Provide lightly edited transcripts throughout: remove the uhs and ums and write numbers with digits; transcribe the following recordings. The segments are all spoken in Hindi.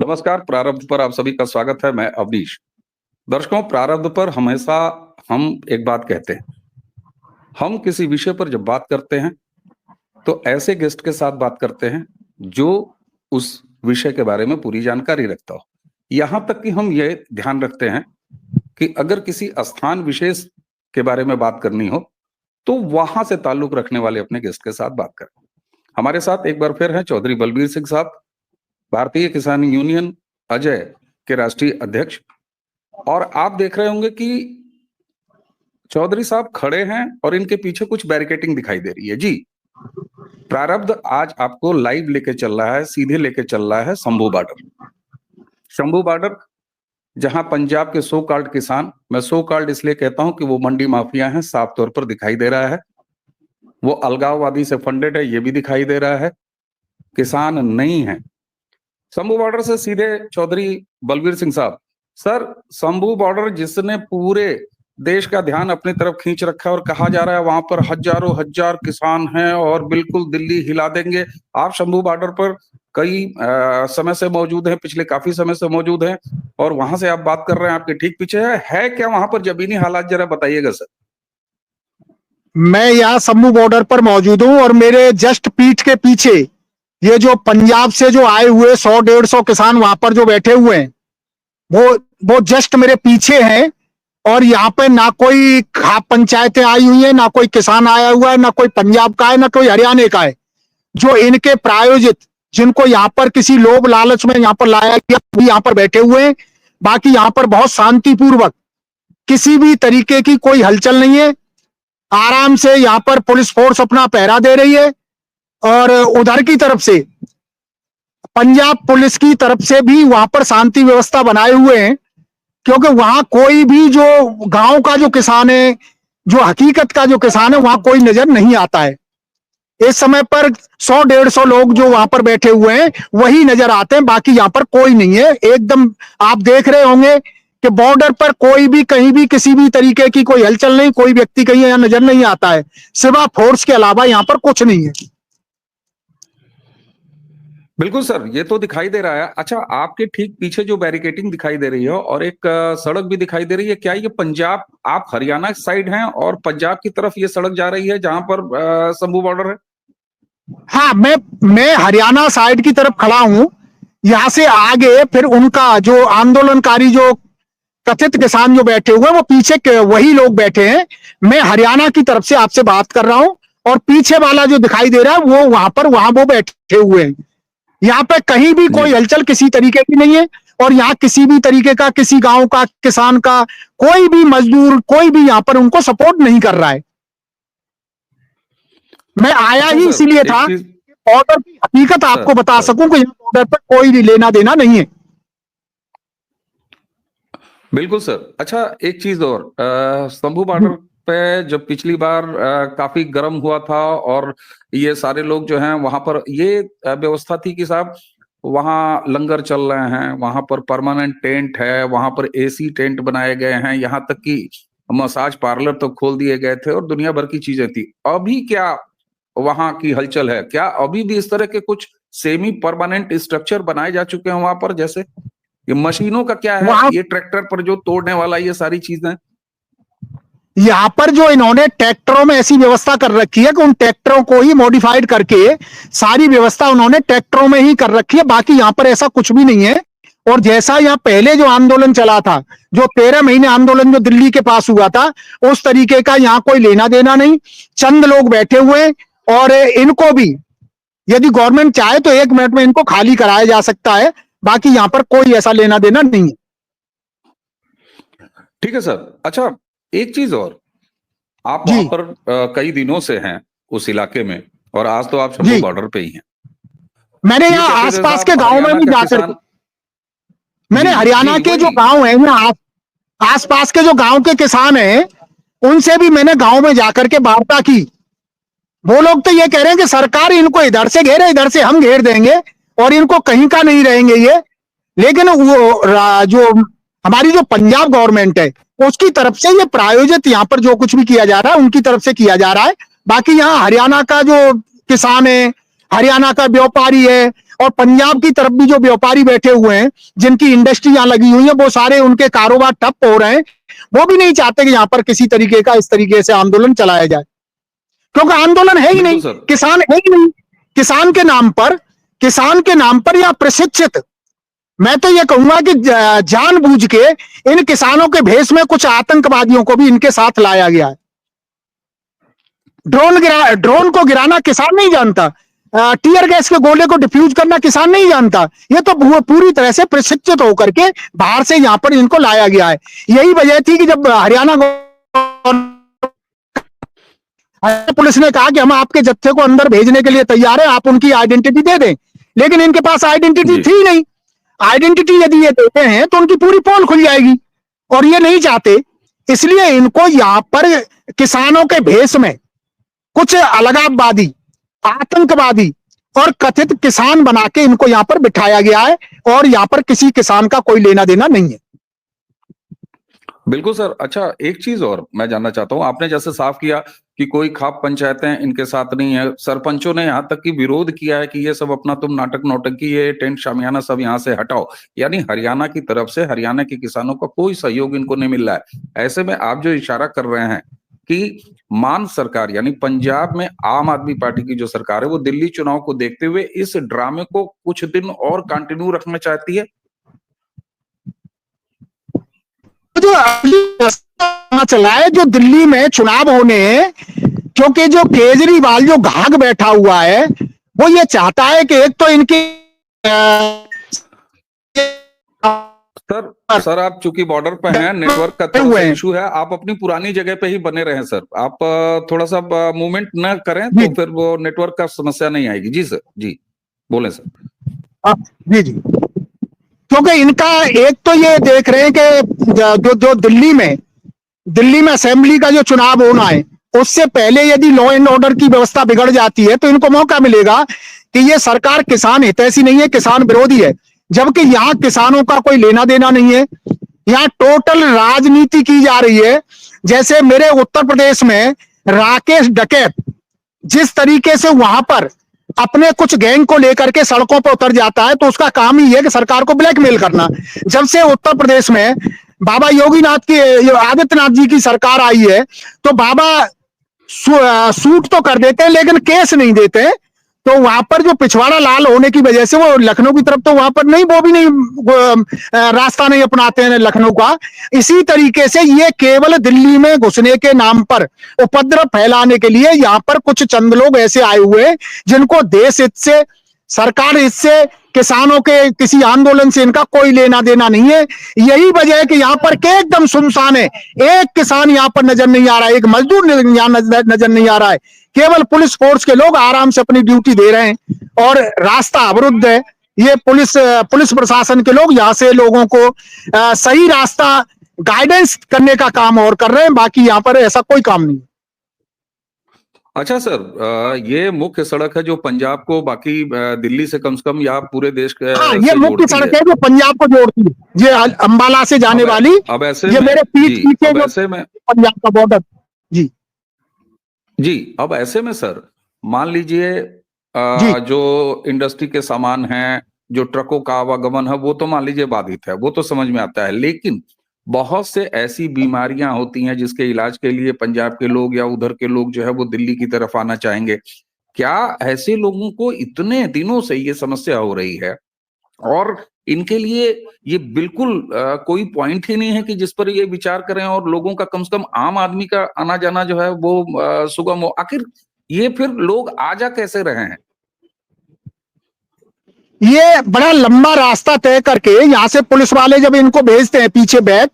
नमस्कार। प्रारब्ध पर आप सभी का स्वागत है। मैं अवनीश। दर्शकों, प्रारब्ध पर हमेशा हम एक बात कहते हैं, हम किसी विषय पर जब बात करते हैं तो ऐसे गेस्ट के साथ बात करते हैं जो उस विषय के बारे में पूरी जानकारी रखता हो। यहां तक कि हम ये ध्यान रखते हैं कि अगर किसी स्थान विशेष के बारे में बात करनी हो तो वहां से ताल्लुक रखने वाले अपने गेस्ट के साथ बात करें। हमारे साथ एक बार फिर हैं चौधरी बलबीर सिंह साहब, भारतीय किसान यूनियन अजय के राष्ट्रीय अध्यक्ष। और आप देख रहे होंगे कि चौधरी साहब खड़े हैं और इनके पीछे कुछ बैरिकेटिंग दिखाई दे रही है। जी, प्रारब्ध आज आपको लाइव लेके चल रहा है, सीधे लेके चल रहा है शंभू बॉर्डर। शंभू बॉर्डर जहां पंजाब के सो कॉल्ड किसान, मैं सो कॉल्ड इसलिए कहता हूं कि वो मंडी माफिया हैं, साफ तौर पर दिखाई दे रहा है। वो अलगाववादी से फंडेड है, ये भी दिखाई दे रहा है। किसान नहीं है। शंभू बॉर्डर से सीधे चौधरी बलबीर सिंह साहब। सर, शंभू बॉर्डर जिसने पूरे देश का ध्यान अपनी तरफ खींच रखा है और कहा जा रहा है वहां पर हजारों हजार किसान हैं और बिल्कुल दिल्ली हिला देंगे। आप शंभू बॉर्डर पर कई समय से मौजूद हैं, पिछले काफी समय से मौजूद हैं और वहां से आप बात कर रहे हैं, आपके ठीक पीछे है क्या वहां पर जमीनी हालात, जरा बताइएगा सर। मैं यहाँ शंभू बॉर्डर पर मौजूद हूँ और मेरे जस्ट पीठ के पीछे ये जो पंजाब से जो आए हुए 100-150 किसान वहां पर जो बैठे हुए हैं वो जस्ट मेरे पीछे हैं। और यहाँ पे ना कोई खाप पंचायतें आई हुई है, ना कोई किसान आया हुआ है, ना कोई पंजाब का है, ना कोई हरियाणा का है। जो इनके प्रायोजित, जिनको यहाँ पर किसी लोभ लालच में यहाँ पर लाया गया, भी यहाँ पर बैठे हुए हैं। बाकी यहाँ पर बहुत शांतिपूर्वक किसी भी तरीके की कोई हलचल नहीं है। आराम से यहाँ पर पुलिस फोर्स अपना पहरा दे रही है और उधर की तरफ से पंजाब पुलिस की तरफ से भी वहां पर शांति व्यवस्था बनाए हुए हैं, क्योंकि वहां कोई भी जो गांव का जो किसान है, जो हकीकत का जो किसान है, वहां कोई नजर नहीं आता है। इस समय पर 100-150 लोग जो वहां पर बैठे हुए हैं वही नजर आते हैं, बाकी यहां पर कोई नहीं है। एकदम आप देख रहे होंगे कि बॉर्डर पर कोई भी कहीं भी किसी भी तरीके की कोई हलचल नहीं, कोई व्यक्ति कहीं यहां नजर नहीं आता है, सिवा फोर्स के अलावा यहां पर कुछ नहीं है। बिल्कुल सर, ये तो दिखाई दे रहा है। अच्छा, आपके ठीक पीछे जो बैरिकेटिंग दिखाई दे रही है और एक सड़क भी दिखाई दे रही है, क्या ये पंजाब, आप हरियाणा साइड हैं और पंजाब की तरफ ये सड़क जा रही है जहां पर शंभू बॉर्डर है? हाँ, मैं हरियाणा साइड की तरफ खड़ा हूं। यहां से आगे फिर उनका जो आंदोलनकारी जो कथित किसान जो बैठे हुए वो पीछे के वही लोग बैठे हैं। मैं हरियाणा की तरफ से आपसे बात कर रहा हूं और पीछे वाला जो दिखाई दे रहा है वो वहां वो बैठे हुए हैं। यहाँ पे कहीं भी कोई हलचल किसी तरीके की नहीं है और यहाँ किसी भी तरीके का, किसी गांव का, किसान का, कोई भी मजदूर, कोई भी यहाँ पर उनको सपोर्ट नहीं कर रहा है। मैं आया ही इसीलिए था, बॉर्डर की हकीकत आपको बता सकूं कि यहाँ बॉर्डर पर कोई लेना देना नहीं है। बिल्कुल सर। अच्छा, एक चीज और, शंभू बॉर्डर पे जब पिछली बार काफी गर्म हुआ था और ये सारे लोग जो हैं वहां पर, ये व्यवस्था थी कि साहब वहां लंगर चल रहे हैं, वहां पर परमानेंट टेंट है, वहां पर एसी टेंट बनाए गए हैं, यहाँ तक कि मसाज पार्लर तो खोल दिए गए थे और दुनिया भर की चीजें थी। अभी क्या वहां की हलचल है? क्या अभी भी इस तरह के कुछ सेमी परमानेंट स्ट्रक्चर बनाए जा चुके हैं वहां पर? जैसे ये मशीनों का क्या है, ये ट्रैक्टर पर जो तोड़ने वाला, ये सारी चीजें यहाँ पर जो इन्होंने ट्रैक्टरों में ऐसी व्यवस्था कर रखी है कि उन ट्रैक्टरों को ही मॉडिफाइड करके सारी व्यवस्था उन्होंने ट्रैक्टरों में ही कर रखी है। बाकी यहाँ पर ऐसा कुछ भी नहीं है। और जैसा यहाँ पहले जो आंदोलन चला था, जो 13 महीने आंदोलन जो दिल्ली के पास हुआ था, उस तरीके का यहाँ कोई लेना देना नहीं। चंद लोग बैठे हुए और इनको भी यदि गवर्नमेंट चाहे तो 1 मिनट में इनको खाली कराया जा सकता है। बाकी यहाँ पर कोई ऐसा लेना देना नहीं है। ठीक है सर। अच्छा, एक चीज और, आप वहां पर कई दिनों से हैं उस इलाके में और आज तो आप शंभू बॉर्डर पे ही हैं। मैंने यहाँ आसपास के गांव में भी जाकर, मैंने हरियाणा के जो गांव हैं, आसपास के जो गांव के किसान हैं, उनसे भी मैंने गांव में जाकर के वार्ता की। वो लोग तो ये कह रहे हैं कि सरकार इनको इधर से घेरे, इधर से हम घेर देंगे और इनको कहीं का नहीं रहेंगे ये। लेकिन वो जो हमारी जो पंजाब गवर्नमेंट है उसकी तरफ से ये प्रायोजित यहाँ पर जो कुछ भी किया जा रहा है उनकी तरफ से किया जा रहा है। बाकी यहाँ हरियाणा का जो किसान है, हरियाणा का व्यापारी है, और पंजाब की तरफ भी जो व्यापारी बैठे हुए हैं, जिनकी इंडस्ट्री यहां लगी हुई है, वो सारे उनके कारोबार ठप हो रहे हैं। वो भी नहीं चाहते कि यहां पर किसी तरीके का इस तरीके से आंदोलन चलाया जाए, क्योंकि आंदोलन है ही बिल्कुल नहीं, सर। किसान है ही नहीं। किसान के नाम पर या प्रशिक्षित, मैं तो ये कहूंगा कि जानबूझ के इन किसानों के भेष में कुछ आतंकवादियों को भी इनके साथ लाया गया है। ड्रोन को गिराना किसान नहीं जानता, टीयर गैस के गोले को डिफ्यूज करना किसान नहीं जानता। ये तो पूरी तरह से प्रशिक्षित होकर के बाहर से यहां पर इनको लाया गया है। यही वजह थी कि जब हरियाणा पुलिस ने कहा कि हम आपके जत्थे को अंदर भेजने के लिए तैयार है, आप उनकी आइडेंटिटी दे दें, लेकिन इनके पास आइडेंटिटी थी नहीं। आइडेंटिटी यदि ये देते हैं तो उनकी पूरी पोल खुल जाएगी, और ये नहीं चाहते। इसलिए इनको यहां पर किसानों के भेष में कुछ अलगाववादी, आतंकवादी और कथित किसान बना के इनको यहां पर बिठाया गया है, और यहां पर किसी किसान का कोई लेना देना नहीं है। बिल्कुल सर। अच्छा, एक चीज और मैं जानना चाहता हूं, आपने जैसे साफ किया कि कोई खाप पंचायतें इनके साथ नहीं है, सरपंचों ने यहाँ तक कि विरोध किया है कि ये सब अपना तुम नाटक नौटंकी, ये टेंट शामियाना सब यहाँ से हटाओ। यानी हरियाणा की तरफ से हरियाणा के किसानों का कोई सहयोग इनको नहीं मिल रहा है। ऐसे में आप जो इशारा कर रहे हैं कि मान सरकार यानी पंजाब में आम आदमी पार्टी की जो सरकार है वो दिल्ली चुनाव को देखते हुए इस ड्रामे को कुछ दिन और कंटिन्यू रखना चाहती है। जो चला है, जो दिल्ली में चुनाव होने हैं, क्योंकि जो केजरीवाल जो घाघ बैठा हुआ है, वो ये चाहता है कि एक तो इनकी सर आप चूंकि बॉर्डर पे हैं, नेटवर्क का थोड़ा सा इशू है, आप अपनी पुरानी जगह पे ही बने रहें सर। आप थोड़ा सा मूवमेंट न करें तो फिर वो नेटवर्क का समस्या नहीं आएगी। जी सर, जी बोले सर। जी जी, क्योंकि इनका एक तो ये देख रहे हैं कि जो दिल्ली में असेंबली का जो चुनाव होना है, उससे पहले यदि लॉ एंड ऑर्डर की व्यवस्था बिगड़ जाती है तो इनको मौका मिलेगा कि ये सरकार किसान हितैषी नहीं है, किसान विरोधी है। जबकि यहां किसानों का कोई लेना देना नहीं है, यहां टोटल राजनीति की जा रही है। जैसे मेरे उत्तर प्रदेश में राकेश डकैत जिस तरीके से वहां पर अपने कुछ गैंग को लेकर के सड़कों पर उतर जाता है, तो उसका काम ही है कि सरकार को ब्लैकमेल करना। जब से उत्तर प्रदेश में बाबा योगीनाथ की, आदित्यनाथ जी की सरकार आई है, तो बाबा सूट तो कर देते हैं लेकिन केस नहीं देते। तो वहां पर जो पिछवाड़ा लाल होने की वजह से वो लखनऊ की तरफ तो वहां पर नहीं, वो भी नहीं रास्ता नहीं अपनाते हैं लखनऊ का। इसी तरीके से ये केवल दिल्ली में घुसने के नाम पर उपद्रव फैलाने के लिए यहाँ पर कुछ चंद लोग ऐसे आए हुए हैं जिनको देश हित से, सरकार हित से, किसानों के किसी आंदोलन से इनका कोई लेना देना नहीं है। यही वजह है कि यहाँ पर के एकदम सुनसान है, एक किसान यहाँ पर नजर नहीं आ रहा है, एक मजदूर यहाँ नजर नहीं आ रहा है। केवल पुलिस फोर्स के लोग आराम से अपनी ड्यूटी दे रहे हैं और रास्ता अवरुद्ध है। ये पुलिस प्रशासन के लोग यहाँ से लोगों को सही रास्ता गाइडेंस करने का काम और कर रहे हैं, बाकी यहाँ पर ऐसा कोई काम नहीं। अच्छा सर, ये मुख्य सड़क है जो पंजाब को बाकी दिल्ली से कम या पूरे देश के ये मुख्य सड़क है जो पंजाब को जोड़ती है, ये अंबाला से जाने वाली। अब ऐसे ये मेरे पीछे जो ऐसे में पंजाब का बॉर्डर। जी, अब ऐसे में सर मान लीजिए जो इंडस्ट्री के सामान हैं, जो ट्रकों का आवागमन है, वो तो मान लीजिए बाधित है, वो तो समझ में आता है। लेकिन बहुत से ऐसी बीमारियां होती हैं जिसके इलाज के लिए पंजाब के लोग या उधर के लोग जो है वो दिल्ली की तरफ आना चाहेंगे। क्या ऐसे लोगों को इतने दिनों से ये समस्या हो रही है और इनके लिए ये बिल्कुल कोई पॉइंट ही नहीं है कि जिस पर ये विचार करें और लोगों का कम से कम आम आदमी का आना जाना जो है वो सुगम हो? आखिर ये फिर लोग आ जा कैसे रहे हैं? ये बड़ा लंबा रास्ता तय करके यहाँ से पुलिस वाले जब इनको भेजते हैं पीछे बैग,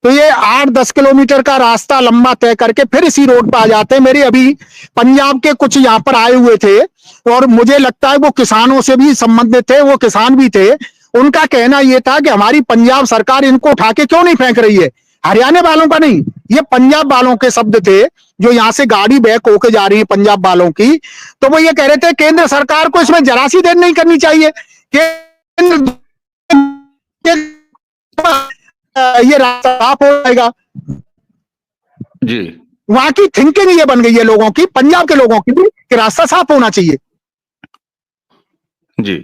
तो ये 8-10 किलोमीटर का रास्ता लंबा तय करके फिर इसी रोड पर आ जाते हैं। मेरे अभी पंजाब के कुछ यहाँ पर आए हुए थे और मुझे लगता है वो किसानों से भी संबंधित थे, वो किसान भी थे। उनका कहना यह था कि हमारी पंजाब सरकार इनको उठा के क्यों नहीं फेंक रही है, हरियाणा वालों का नहीं, ये पंजाब वालों के शब्द थे जो यहाँ से गाड़ी बैक होके जा रही है पंजाब वालों की। तो वो ये कह रहे थे केंद्र सरकार को इसमें जरा सी देर नहीं करनी चाहिए, केंद्र ये रास्ता साफ हो जाएगा। जी, वहां की थिंकिंग ये बन गई है लोगों की, पंजाब के लोगों की भी, कि रास्ता साफ होना चाहिए। जी।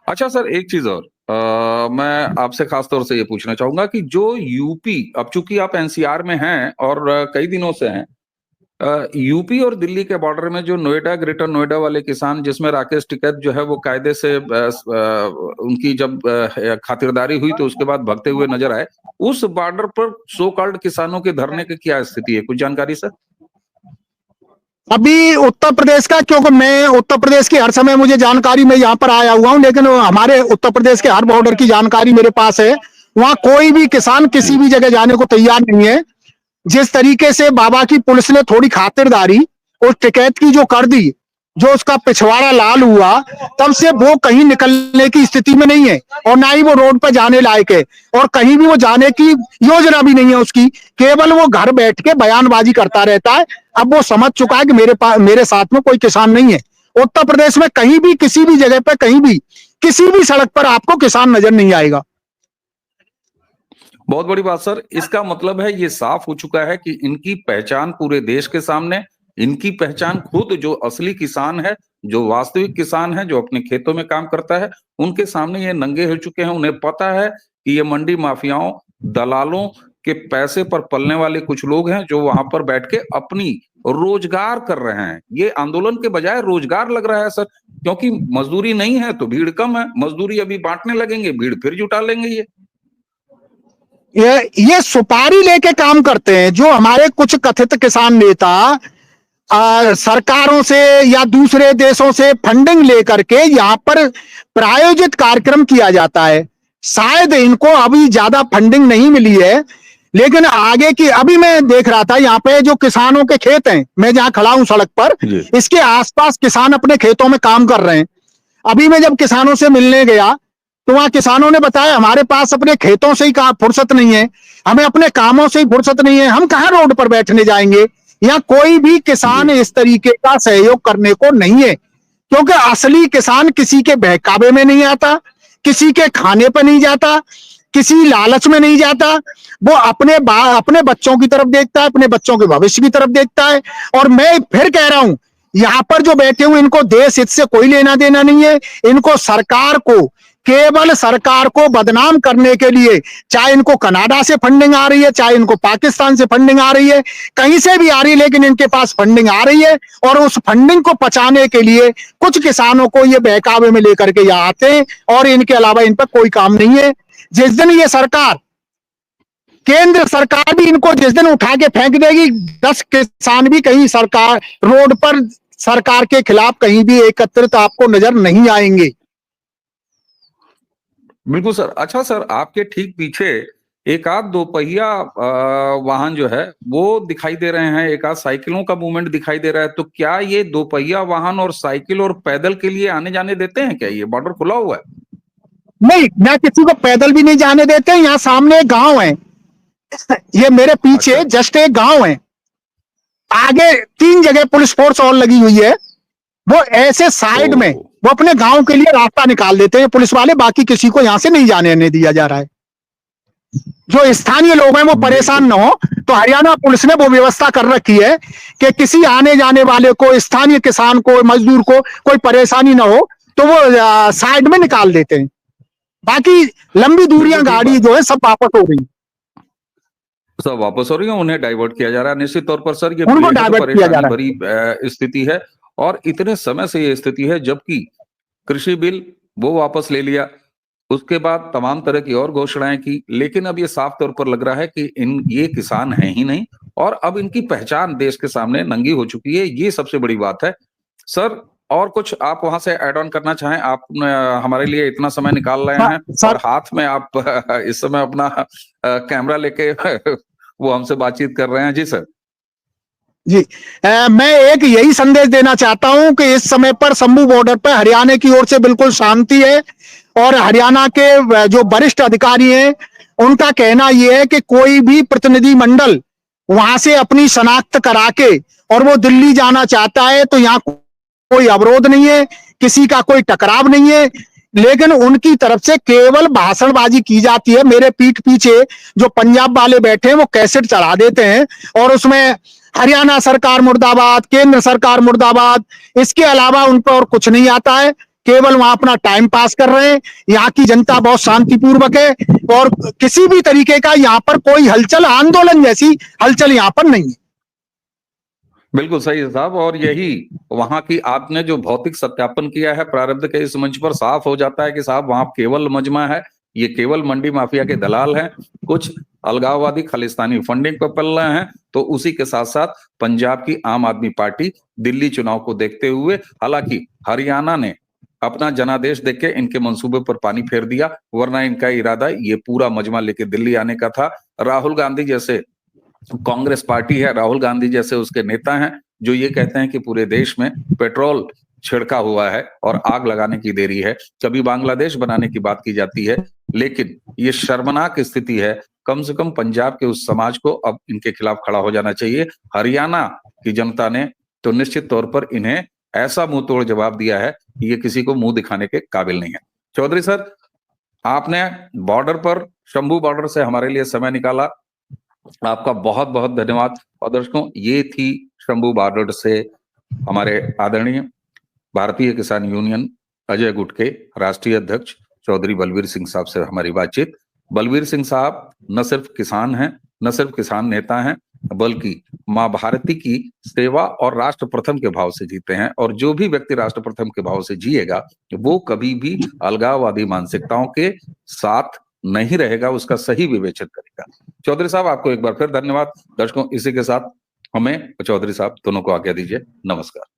अच्छा सर, एक चीज और मैं आपसे खास तौर से ये पूछना चाहूंगा कि जो यूपी, अब चूंकि आप एनसीआर में हैं और कई दिनों से हैं, यूपी और दिल्ली के बॉर्डर में जो नोएडा, ग्रेटर नोएडा वाले किसान, जिसमें राकेश टिकैत जो है वो कायदे से उनकी जब खातिरदारी हुई तो उसके बाद भगते हुए नजर आए, उस बॉर्डर पर सो कॉल्ड किसानों के धरने की क्या स्थिति है, कुछ जानकारी सर? अभी उत्तर प्रदेश का, क्योंकि मैं उत्तर प्रदेश की हर समय मुझे जानकारी, मैं यहाँ पर आया हुआ हूँ, लेकिन हमारे उत्तर प्रदेश के हर बॉर्डर की जानकारी मेरे पास है। वहां कोई भी किसान किसी भी जगह जाने को तैयार नहीं है। जिस तरीके से बाबा की पुलिस ने थोड़ी खातिरदारी उस टिकैत की जो कर दी, जो उसका पिछवाड़ा लाल हुआ, तब से वो कहीं निकलने की स्थिति में नहीं है और ना ही वो रोड पर जाने लायक है, और कहीं भी वो जाने की योजना भी नहीं है उसकी। केवल वो घर बैठ के बयानबाजी करता रहता है। अब वो समझ चुका है कि मेरे साथ में कोई किसान नहीं है। उत्तर प्रदेश में कहीं भी, किसी भी जगह पर, कहीं भी, किसी भी सड़क पर आपको किसान नजर नहीं आएगा। बहुत बड़ी बात सर, इसका मतलब है ये साफ हो चुका है कि इनकी पहचान पूरे देश के सामने, इनकी पहचान खुद जो असली किसान है, जो वास्तविक किसान है, जो अपने खेतों में काम करता है, उनके सामने ये नंगे हो चुके हैं। उन्हें पता है कि ये मंडी माफियाओं, दलालों के पैसे पर पलने वाले कुछ लोग हैं जो वहां पर बैठ के अपनी रोजगार कर रहे हैं। ये आंदोलन के बजाय रोजगार लग रहा है सर, क्योंकि मजदूरी नहीं है तो भीड़ कम है, मजदूरी अभी बांटने लगेंगे, भीड़ फिर जुटा लेंगे। ये सुपारी लेके काम करते हैं। जो हमारे कुछ कथित किसान नेता सरकारों से या दूसरे देशों से फंडिंग लेकर के यहाँ पर प्रायोजित कार्यक्रम किया जाता है। शायद इनको अभी ज्यादा फंडिंग नहीं मिली है, लेकिन आगे की, अभी मैं देख रहा था यहाँ पे जो किसानों के खेत हैं, मैं जहां खड़ा हूं सड़क पर, इसके आसपास किसान अपने खेतों में काम कर रहे हैं। अभी मैं जब किसानों से मिलने गया तो वहां किसानों ने बताया हमारे पास अपने खेतों से ही फुर्सत नहीं है, हमें अपने कामों से ही फुर्सत नहीं है, हम कहां रोड पर बैठने जाएंगे। यहाँ कोई भी किसान इस तरीके का सहयोग करने को नहीं है, क्योंकि असली किसान किसी के बहकावे में नहीं आता, किसी के खाने पर नहीं जाता, किसी लालच में नहीं जाता। वो अपने बच्चों की तरफ देखता है, अपने बच्चों के भविष्य की तरफ देखता है। और मैं फिर कह रहा हूं, यहाँ पर जो बैठे हुए, इनको देश हित से कोई लेना देना नहीं है। इनको सरकार को, केवल सरकार को बदनाम करने के लिए, चाहे इनको कनाडा से फंडिंग आ रही है, चाहे इनको पाकिस्तान से फंडिंग आ रही है, कहीं से भी आ रही है, लेकिन इनके पास फंडिंग आ रही है और उस फंडिंग को पचाने के लिए कुछ किसानों को ये बहकावे में लेकर के यहाँ आते हैं और इनके अलावा इन पर कोई काम नहीं है। जिस दिन ये सरकार, केंद्र सरकार भी इनको जिस दिन उठा के फेंक देगी, 10 किसान भी कहीं सरकार रोड पर सरकार के खिलाफ कहीं भी एकत्रित आपको नजर नहीं आएंगे। बिल्कुल सर। अच्छा सर, आपके ठीक पीछे एक आध दो पहिया वाहन जो है वो दिखाई दे रहे हैं, एक आध साइकिलों का मूवमेंट दिखाई दे रहा है, तो क्या ये दो पहिया वाहन और साइकिल और पैदल के लिए आने जाने देते हैं क्या? ये बॉर्डर खुला हुआ है? नहीं, ना किसी को पैदल भी नहीं जाने देते। यहाँ सामने एक गांव है, ये मेरे पीछे अच्छा। जस्ट एक गांव है, आगे 3 जगह पुलिस फोर्स और लगी हुई है। वो ऐसे साइड में वो अपने गांव के लिए रास्ता निकाल देते हैं पुलिस वाले, बाकी किसी को यहां से नहीं जाने दिया जा रहा है। जो स्थानीय लोग हैं वो परेशान ना हो, तो हरियाणा पुलिस ने वो व्यवस्था कर रखी है कि किसी आने जाने वाले को, स्थानीय किसान को, मजदूर को कोई परेशानी ना हो, तो वो साइड में निकाल देते हैं। बाकी लंबी दूरियां गाड़ी जो है सब वापस हो गई, सब वापस हो रही है, उन्हें डाइवर्ट किया जा रहा है। निश्चित तौर पर सर ये उनको बेहद डाइवर्ट किया जा परेशानी रहा है। भरी स्थिति है, और इतने समय से ये स्थिति है, जबकि कृषि बिल वो वापस ले लिया, उसके बाद तमाम तरह की और घोषणाएं की, लेकिन अब ये साफ तौर पर लग रहा है कि ये किसान है ही नहीं, और अब इनकी पहचान देश के सामने नंगी हो चुकी है। ये सबसे बड़ी बात है सर। और कुछ आप वहां से ऐड ऑन करना चाहें? आप हमारे लिए इतना समय निकाल रहे हैं और हाथ में आप इस समय अपना कैमरा लेके वो हमसे बातचीत कर रहे हैं। जी सर। जी, मैं एक यही संदेश देना चाहता हूं कि इस समय पर शंभू बॉर्डर पर हरियाणा की ओर से बिल्कुल शांति है, और हरियाणा के जो वरिष्ठ अधिकारी हैं उनका कहना यह है कि कोई भी प्रतिनिधि मंडल वहां से अपनी शनाख्त करा के और वो दिल्ली जाना चाहता है तो यहाँ कोई अवरोध नहीं है, किसी का कोई टकराव नहीं है, लेकिन उनकी तरफ से केवल भाषणबाजी की जाती है। मेरे पीठ पीछे जो पंजाब वाले बैठे हैं वो कैसेट चढ़ा देते हैं और उसमें हरियाणा सरकार मुर्दाबाद, केंद्र सरकार मुर्दाबाद, इसके अलावा उन पर और कुछ नहीं आता है। केवल वहां अपना टाइम पास कर रहे हैं। यहाँ की जनता बहुत शांतिपूर्वक है और किसी भी तरीके का यहाँ पर कोई हलचल, आंदोलन जैसी हलचल यहाँ पर नहीं है। बिल्कुल सही है साहब, और यही वहां की आपने जो भौतिक सत्यापन किया है प्रारब्ध के इस मंच पर, साफ हो जाता है कि साहब वहां केवल मजमा है, ये केवल मंडी माफिया के दलाल हैं, कुछ अलगाववादी खालिस्तानी फंडिंग पर पल रहे हैं। तो उसी के साथ साथ पंजाब की आम आदमी पार्टी दिल्ली चुनाव को देखते हुए, हालांकि हरियाणा ने अपना जनादेश देख के इनके मंसूबे पर पानी फेर दिया, वरना इनका इरादा ये पूरा मजमा लेके दिल्ली आने का था। राहुल गांधी जैसे कांग्रेस पार्टी है, राहुल गांधी जैसे उसके नेता हैं जो ये कहते हैं कि पूरे देश में पेट्रोल छिड़का हुआ है और आग लगाने की देरी है। कभी बांग्लादेश बनाने की बात की जाती है, लेकिन ये शर्मनाक स्थिति है। कम से कम पंजाब के उस समाज को अब इनके खिलाफ खड़ा हो जाना चाहिए। हरियाणा की जनता ने तो निश्चित तौर पर इन्हें ऐसा मुंह तोड़ जवाब दिया है कि ये किसी को मुंह दिखाने के काबिल नहीं है। चौधरी सर, आपने बॉर्डर पर, शंभू बॉर्डर से हमारे लिए समय निकाला, आपका बहुत बहुत धन्यवाद। और दर्शकों, ये थी शंभू बॉर्डर से हमारे आदरणीय भारतीय किसान यूनियन अजय गुट के राष्ट्रीय अध्यक्ष चौधरी बलवीर सिंह साहब से हमारी बातचीत। बलवीर सिंह साहब न सिर्फ किसान हैं, न सिर्फ किसान नेता हैं, बल्कि मां भारती की सेवा और राष्ट्र प्रथम के भाव से जीते हैं। और जो भी व्यक्ति राष्ट्र प्रथम के भाव से जिएगा वो कभी भी अलगाववादी मानसिकताओं के साथ नहीं रहेगा, उसका सही विवेचन करेगा। चौधरी साहब, आपको एक बार फिर धन्यवाद। दर्शकों, इसी के साथ हमें चौधरी साहब दोनों को आज्ञा दीजिए। नमस्कार।